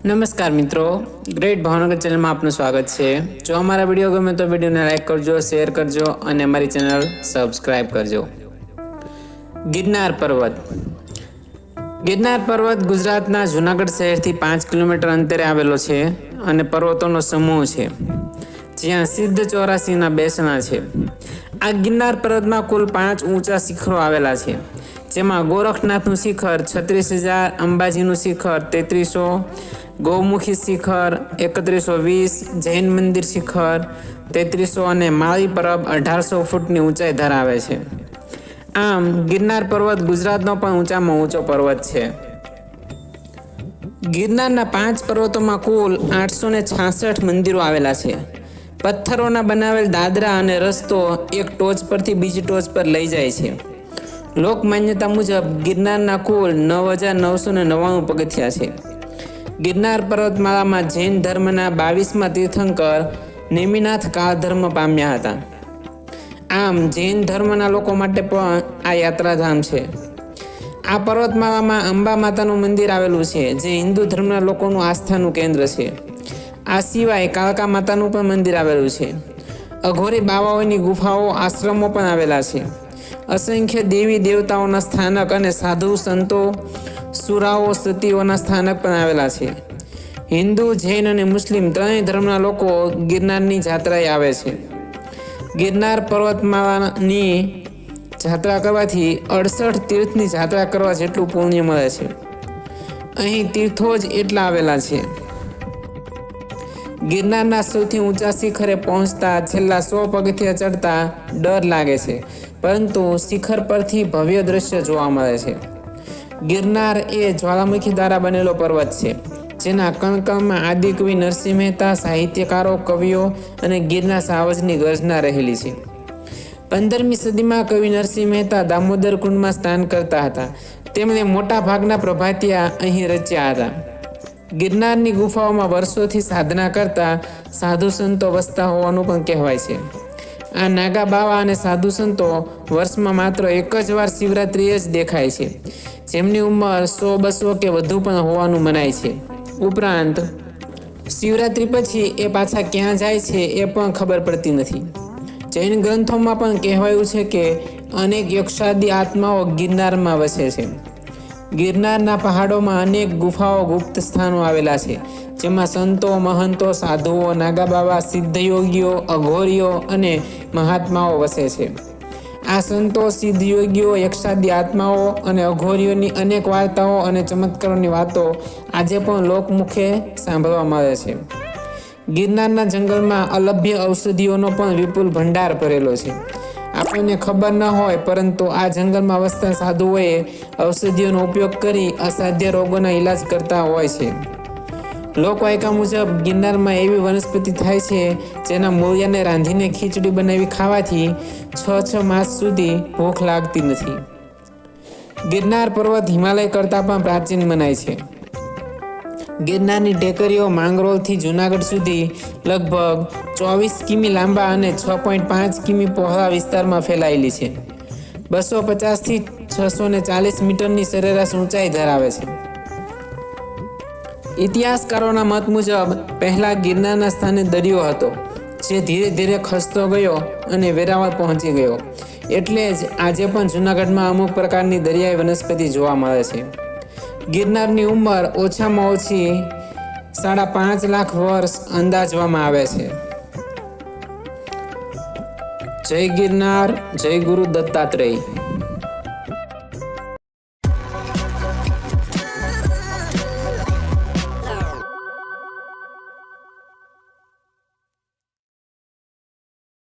નમસ્કાર મિત્રો, ગ્રેટ ભાવનગર ચેનલમાં આપનું સ્વાગત છે। જો અમારા વિડીયો ગમે તો વિડીયોને લાઈક કરજો, શેર કરજો અને અમારી ચેનલ સબસ્ક્રાઈબ કરજો। ગિરનાર પર્વત। ગિરનાર પર્વત ગુજરાતના જૂનાગઢ શહેરથી 5 કિલોમીટર અંતરે આવેલો છે અને પર્વતોનો સમૂહ છે જ્યાં સિદ્ધ 84ના બેસણા છે। આ ગિરનાર પર્વતમાં કુલ 5 ઊંચા શિખરો આવેલા છે, જેમાં ગોરખનાથનું શિખર 36,000, અંબાજીનું શિખર 3300, ગૌમુખી શિખર 3120, જૈન મંદિર શિખર 3300 અને માળી પરબ 1800 ફૂટની ઊંચાઈ ધરાવે છે। આમ ગિરનાર પર્વત ગુજરાતનો પણ ઊંચામાં ઊંચો પર્વત છે। ગિરનારના 5 પર્વતોમાં કુલ 866 મંદિરો આવેલા છે। પથ્થરોના બનાવેલ દાદરા અને રસ્તો એક ટોચ પરથી બીજી ટોચ પર લઈ જાય છે। લોક માન્યતા મુજબ ગિરનારના કુલ 9,999 પગથિયા છે। ગિરનાર પર્વતમાળામાં જૈન ધર્મના 22મા તીર્થંકર નેમિનાથ કાળધર્મ પામ્યા હતા। આમ જૈન ધર્મના લોકો માટે પણ આ યાત્રાધામ છે। આ પર્વતમાળામાં અંબા માતાનું મંદિર આવેલું છે, જે હિન્દુ ધર્મના લોકોનું આસ્થાનું કેન્દ્ર છે। આ સિવાય કાળકા માતાનું પણ મંદિર આવેલું છે। અઘોરી બાવાઓની ગુફાઓ, આશ્રમો પણ આવેલા છે। અસંખ્ય દેવી દેવતાઓના સ્થાનક અને સાધુ સંતો, સુરાઓ, સતીઓના સ્થાનક પણ આવેલા છે। હિન્દુ, જૈન અને મુસ્લિમ ત્રણેય ધર્મના લોકો ગિરનારની જાત્રાએ આવે છે। ગિરનાર પર્વતમાળાની જાત્રા કરવાથી 68 તીર્થની જાત્રા કરવા જેટલું પુણ્ય મળે છે। અહીં તીર્થો જ એટલા આવેલા છે। ગિરનારના સૌથી ઊંચા શિખરે પહોંચતા છેલ્લા 100 પગથિયા ચડતા ડર લાગે છે, પરંતુ શિખર પરથી ભવ્ય દ્રશ્ય જોવા મળે છે। ગિરનાર એ જ્વાલામુખી દ્વારા બનેલો પર્વત છે, જેના કણકણમાં આદિકવિ નરસિંહ મહેતા, સાહિત્યકારો, કવિઓ અને ગીરના સાવજની ગર્જના રહેલી છે। 15મી સદીમાં કવિ નરસિંહ મહેતા દામોદર કુંડમાં સ્નાન કરતા હતા। તેમણે મોટા ભાગના પ્રભાતિયા અહીં રચ્યા હતા। ગિરનારની ગુફાઓમાં વર્ષોથી સાધના કરતા સાધુ સંતો વસતા હોવાનું પણ કહેવાય છે। આ નાગા બાવા અને સાધુ સંતો વર્ષમાં માત્ર એક જ વાર શિવરાત્રિએ જ દેખાય છે, જેમની ઉંમર 100-200 કે વધુ પણ હોવાનું મનાય છે। ઉપરાંત શિવરાત્રિ પછી એ પાછા ક્યાં જાય છે એ પણ ખબર પડતી નથી। જૈન ગ્રંથોમાં પણ કહેવાયું છે કે અનેક યક્ષાદી આત્માઓ ગિરનારમાં વસે છે। ગિરનારના પહાડોમાં અનેક ગુફાઓ, ગુપ્ત સ્થાનો આવેલા છે, જેમાં સંતો, મહંતો, સાધુઓ, નાગાબાવા, સિદ્ધયોગીઓ, અઘોરીઓ અને મહાત્માઓ વસે છે। આ સંતો, સિદ્ધયોગીઓ, યક્ષાદી આત્માઓ અને અઘોરીઓની અનેક વાર્તાઓ અને ચમત્કારોની વાતો આજે પણ લોકમુખે સાંભળવા મળે છે। ગિરનારના જંગલમાં અલભ્ય ઔષધિઓનો પણ વિપુલ ભંડાર ભરેલો છે। આપણને ખબર ન હોય, પરંતુ આ જંગલમાં વસતા સાધુઓએ ઔષધિઓનો ઉપયોગ કરી અસાધ્ય રોગોના ઈલાજ કરતા હોય છે। લોકવાયકા મુજબ ગિરનારમાં એવી વનસ્પતિ થાય છે જેના મૂળિયાને રાંધીને ખીચડી બનાવી ખાવાથી 6 માસ સુધી ભૂખ લાગતી નથી। ગિરનાર પર્વત હિમાલય કરતાં પણ પ્રાચીન મનાય છે। ગિરનારની ટેકરીઓ માંગરોળથી જૂનાગઢ સુધી લગભગ 24 કિમી લાંબા અને 6.5 કિમી પહોળા વિસ્તારમાં ફેલાયેલી છે। 250થી 640 મીટરની સરેરાશ ઊંચાઈ ધરાવે છે। ઇતિહાસકારોના મત મુજબ પહેલા ગિરનારના સ્થાને દરિયો હતો, જે ધીરે ધીરે ખસતો ગયો અને વેરાવળ પહોંચી ગયો। એટલે જ આજે પણ જૂનાગઢમાં અમુક પ્રકારની દરિયાઈ વનસ્પતિ જોવા મળે છે। ગિરનારની ઉંમર ઓછામાં ઓછી 5.5 લાખ વર્ષ અંદાજવામાં આવે છે। જય ગિરનાર, જય ગુરુ દત્તાત્રેય।